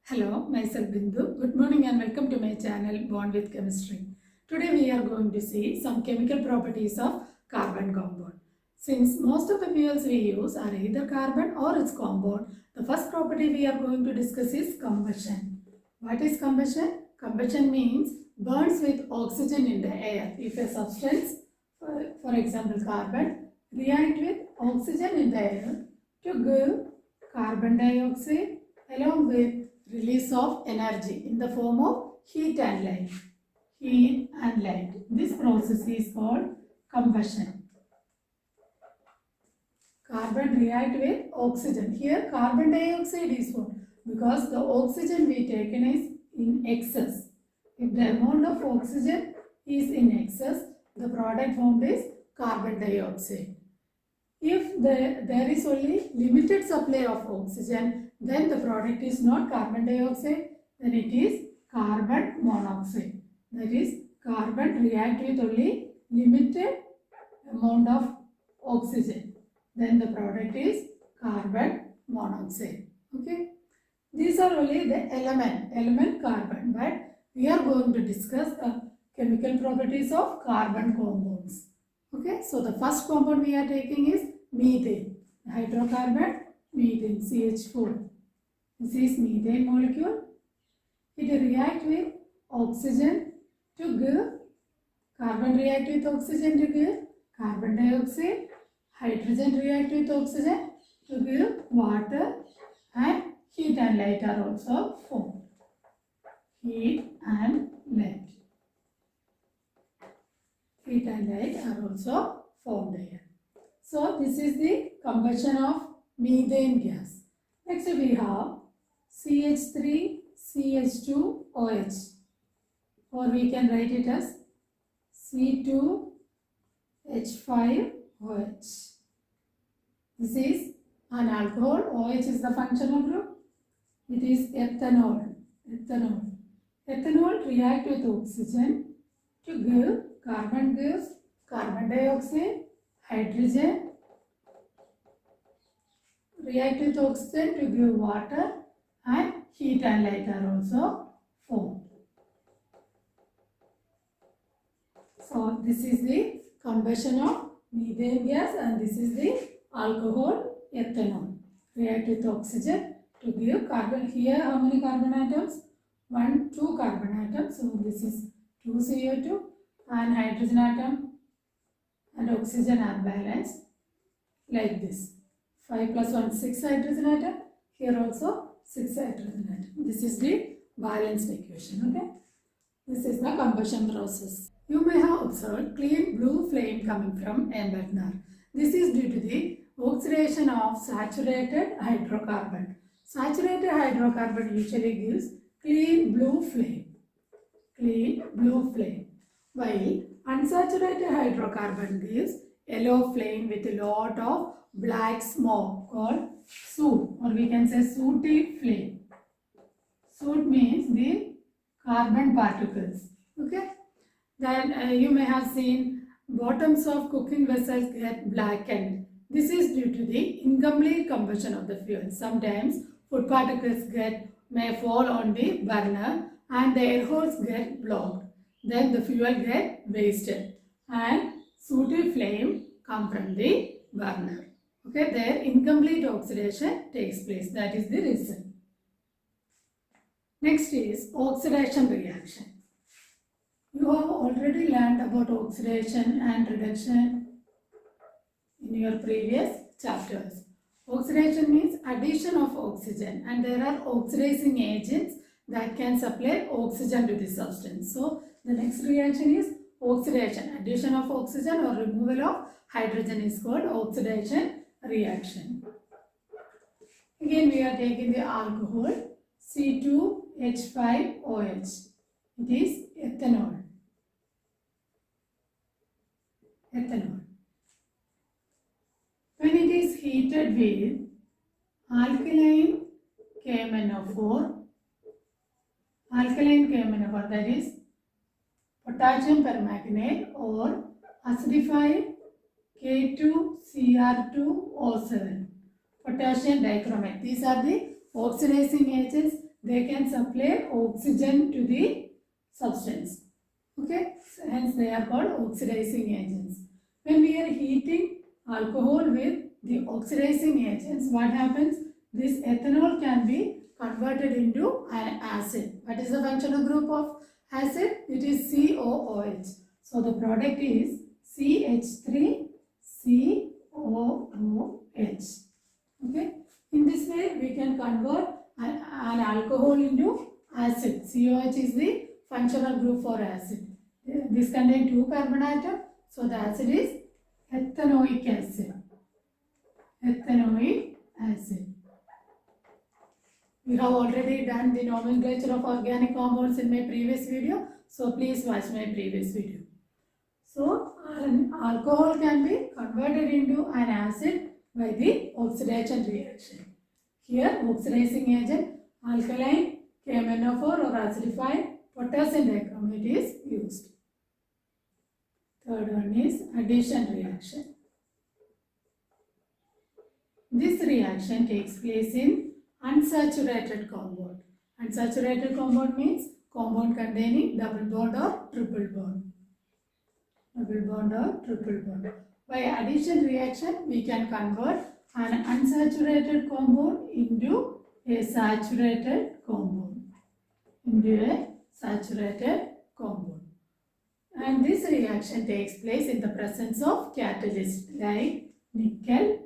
Hello, myself Bindu. Good morning and welcome to my channel Born with Chemistry. Today we are going to see some chemical properties of carbon compound. Since most of the fuels we use are either carbon or its compound, the first property we are going to discuss is combustion. What is combustion? Combustion means burns with oxygen in the air. If a substance, for example carbon, react with oxygen in the air to give carbon dioxide along with release of energy in the form of heat and light. Heat and light. This process is called combustion. Carbon react with oxygen. Here carbon dioxide is formed because the oxygen we taken is in excess. If the amount of oxygen is in excess, the product formed is carbon dioxide. If there is only limited supply of oxygen, then the product is not carbon dioxide, then it is carbon monoxide. That is, carbon react with only limited amount of oxygen. Then the product is carbon monoxide. Okay. These are only the element carbon, but we are going to discuss the chemical properties of carbon compounds. Okay, so the first compound we are taking is methane. Hydrocarbon, methane, CH4. This is methane molecule. It reacts with oxygen to give carbon react with oxygen to give carbon dioxide. Hydrogen react with oxygen to give water, and heat and light are also formed. Heat and light. Heat and light are also formed here. So this is the combustion of methane gas. Next we have CH3, CH2, OH, or we can write it as C2, H5, OH. This is an alcohol. OH is the functional group. It is ethanol. Ethanol react with oxygen to give carbon gives carbon dioxide, hydrogen react with oxygen to give water, and heat and light are also formed. So this is the combustion of methane gas, and this is the alcohol ethanol. React with oxygen to give carbon. Here how many carbon atoms? 2 carbon atoms. So this is 2 CO2, and hydrogen atom and oxygen are balanced like this. 5 plus 1, 6 hydrogen atom. Here also 6 hydrogen atom. This is the balanced equation. Okay. This is the combustion process. You may have observed clean blue flame coming from a burner. This is due to the oxidation of saturated hydrocarbon. Saturated hydrocarbon usually gives clean blue flame. Clean blue flame. While unsaturated hydrocarbon gives yellow flame with a lot of black smoke called soot, or we can say sooty flame. Soot means the carbon particles. Okay. Then you may have seen bottoms of cooking vessels get blackened. This is due to the incomplete combustion of the fuel. Sometimes food particles may fall on the burner and the air holes get blocked. Then the fuel get wasted and sooty flame come from the burner. Okay, there incomplete oxidation takes place. That is the reason. Next is oxidation reaction. You have already learned about oxidation and reduction in your previous chapters. Oxidation means addition of oxygen, and there are oxidizing agents that can supply oxygen to the substance. So the next reaction is oxidation. Addition of oxygen or removal of hydrogen is called oxidation reaction. Again we are taking the alcohol C2H5OH. It is ethanol. Ethanol. When it is heated with alkaline KMnO4, that is potassium permanganate, or acidified K2Cr2O7, potassium dichromate. These are the oxidizing agents they can supply oxygen to the substance. Okay, so hence they are called oxidizing agents. When we are heating alcohol with the oxidizing agents, what happens? This ethanol can be converted into an acid. What is the functional group of acid? It is COOH. So the product is CH3COOH. Okay. In this way, we can convert an alcohol into acid. COH is the functional group for acid. This contains 2 carbon atoms. So the acid is ethanoic acid. Ethanoic acid. We have already done the nomenclature of organic compounds in my previous video. So please watch my previous video. So an alcohol can be converted into an acid by the oxidation reaction. Here oxidizing agent alkaline, KMnO4 or acidified potassium dichromate is used. Third one is addition reaction. This reaction takes place in unsaturated compound. Unsaturated compound means compound containing double bond or triple bond. Double bond or triple bond. By addition reaction, we can convert an unsaturated compound into a saturated compound. And this reaction takes place in the presence of catalyst like nickel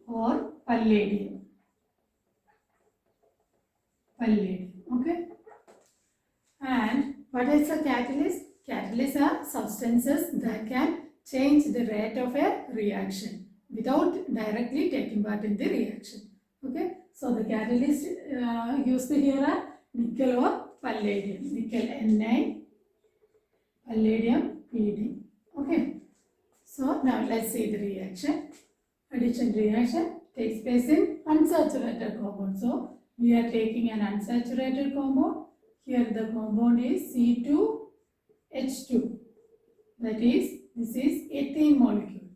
or palladium. Okay. And what is a catalyst? Catalysts are substances that can change the rate of a reaction without directly taking part in the reaction. Okay. So the catalyst used here are nickel or palladium. Nickel Na, palladium Pd. Okay. So now let's see the reaction. Addition reaction takes place in unsaturated compound. So we are taking an unsaturated compound. Here the compound is C2H2. That is, this is ethene molecule.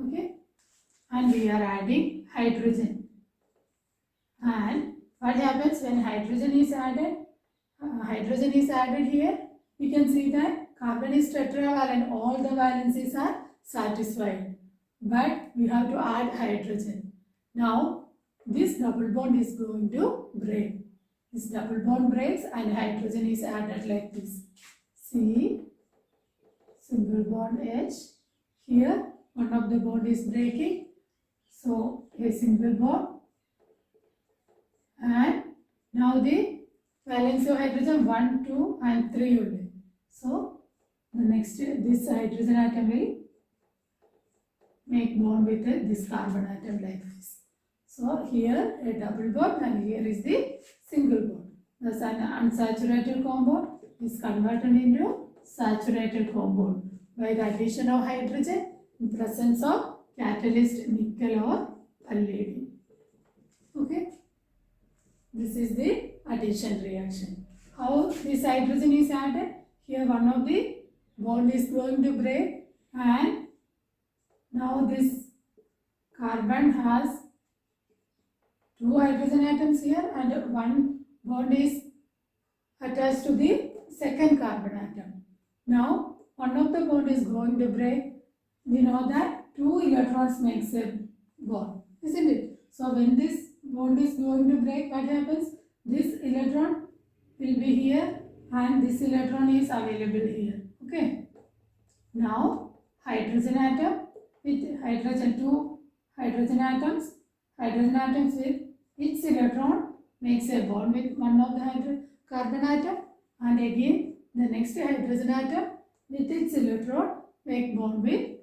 Okay. And we are adding hydrogen. And what happens when hydrogen is added? Hydrogen is added here. We can see that carbon is tetravalent. All the valencies are satisfied. But we have to add hydrogen. Now, this double bond is going to break. This double bond breaks and hydrogen is added like this. C, single bond H. Here, one of the bond is breaking. So, a single bond. And now the valence of hydrogen 1, 2 and 3 only. So, the next, this hydrogen atom will make bond with this carbon atom like this. So here a double bond and here is the single bond. Thus an unsaturated compound is converted into saturated compound by the addition of hydrogen in presence of catalyst nickel or palladium. Okay. This is the addition reaction. How this hydrogen is added? Here one of the bond is going to break and now this carbon has 2 hydrogen atoms here and one bond is attached to the second carbon atom. Now one of the bond is going to break. We know that 2 electrons makes a bond, isn't it? So when this bond is going to break, what happens? This electron will be here and this electron is available here. Okay. Now hydrogen atom with hydrogen, 2 hydrogen atoms with each electron makes a bond with one of the carbon atom and again the next hydrogen atom with its electron make bond with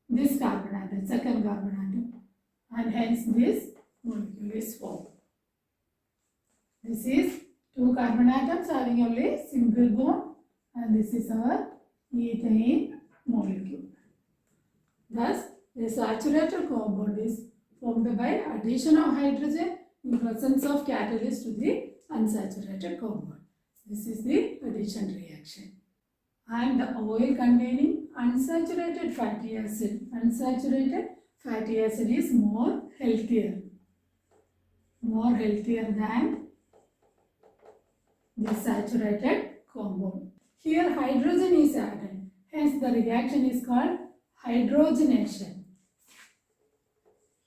this carbon atom, second carbon atom, and hence this molecule is formed. This is 2 carbon atoms having only single bond and this is our ethane molecule. Thus, a saturated compound is formed by addition of hydrogen in presence of catalyst to the unsaturated compound. This is the addition reaction. And the oil containing unsaturated fatty acid. Unsaturated fatty acid is more healthier. more healthier than the saturated compound. Here hydrogen is added, hence the reaction is called hydrogenation.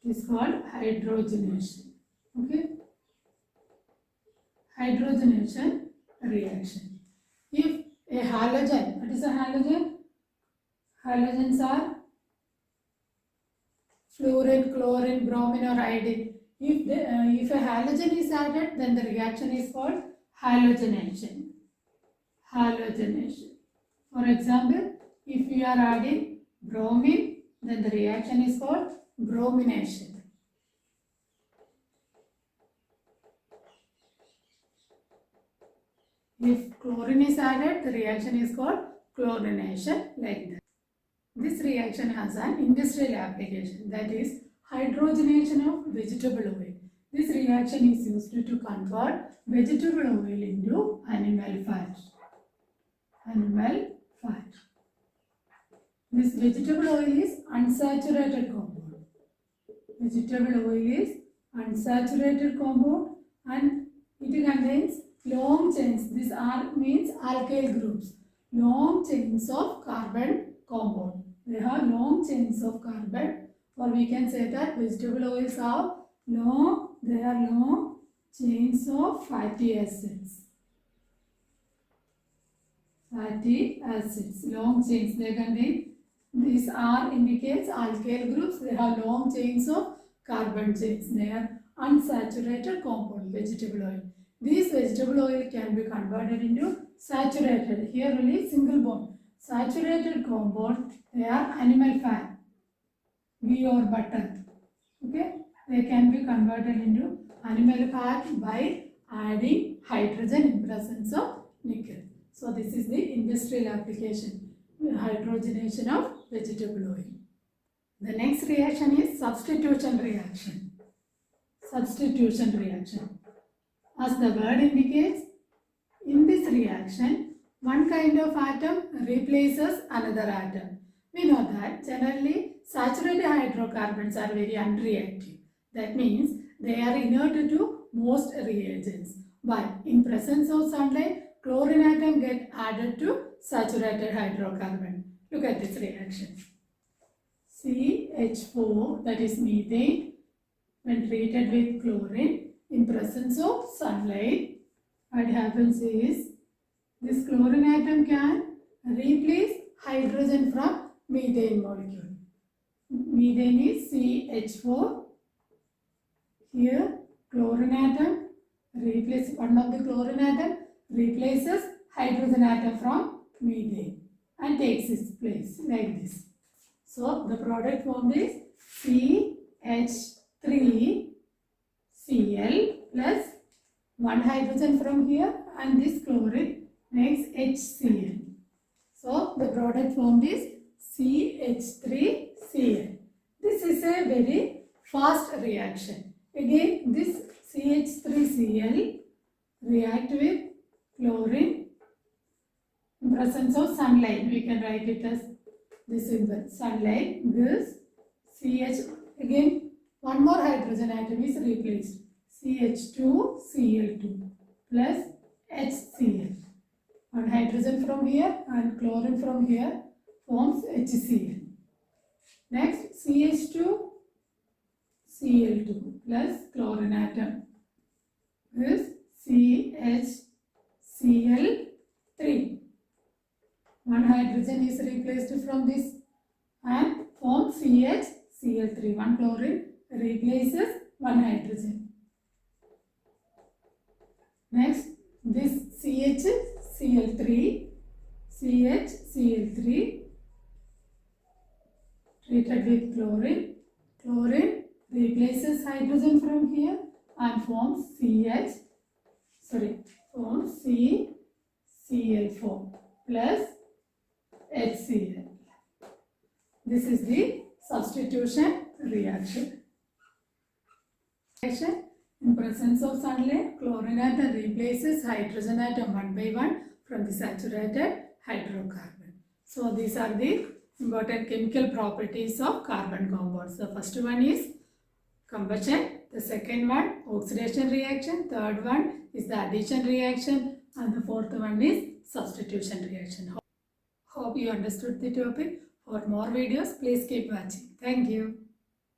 It is called hydrogenation. Okay? Hydrogenation reaction. If a halogen, what is a halogen? Halogens are fluorine, chlorine, bromine or iodine. If a halogen is added, then the reaction is called halogenation. Halogenation. For example, if we are adding bromine, then the reaction is called bromination. If chlorine is added, the reaction is called chlorination, like that. This reaction has an industrial application, that is hydrogenation of vegetable oil. This reaction is used to convert vegetable oil into animal fat. Animal fat. This vegetable oil is unsaturated compound. Vegetable oil is unsaturated compound and it contains long chains. This R means alkyl groups. Long chains of carbon compound. They have long chains of carbon, or we can say that vegetable oils have long chains of fatty acids. Fatty acids, long chains. They contain, this R indicates alkyl groups. They have long chains of carbon chains. They are unsaturated compound, vegetable oil. This vegetable oil can be converted into saturated. Here only single bond. Saturated compound, they are animal fat, ghee or butter. Okay, they can be converted into animal fat by adding hydrogen in presence of nickel. So this is the industrial application, hydrogenation of vegetable oil. The next reaction is substitution reaction. Substitution reaction. As the word indicates, in this reaction, one kind of atom replaces another atom. We know that generally saturated hydrocarbons are very unreactive. That means they are inert to most reagents. But in presence of sunlight, chlorine atom get added to saturated hydrocarbon. Look at this reaction. CH4, that is methane, when treated with chlorine in presence of sunlight, what happens is this chlorine atom can replace hydrogen from methane molecule. Methane is CH4. Here chlorine atom replaces, one of the chlorine atom replaces hydrogen atom from methane and takes its place like this. So the product formed is CH3Cl plus one hydrogen from here and this chlorine makes HCl. So the product formed is CH3Cl. This is a very fast reaction. Again, this CH3Cl react with chlorine in presence of sunlight. We can write it as this symbol. Sunlight gives CH. Again, one more hydrogen atom is replaced. CH2Cl2 plus HCl. One hydrogen from here and chlorine from here forms HCl. Next, CH2Cl2 plus chlorine atom is CHCl3. One hydrogen is replaced from this and forms CHCl3. One chlorine replaces one hydrogen. Next, this CHCl3 treated with chlorine. Chlorine replaces hydrogen from here and forms CCl4 plus HCl. This is the substitution reaction. In presence of sunlight, chlorine atom replaces hydrogen atom one by one from the saturated hydrocarbon. So these are the important chemical properties of carbon compounds. The first one is combustion, the second one oxidation reaction, third one is the addition reaction, and the fourth one is substitution reaction. Hope you understood the topic. For more videos, please keep watching. Thank you.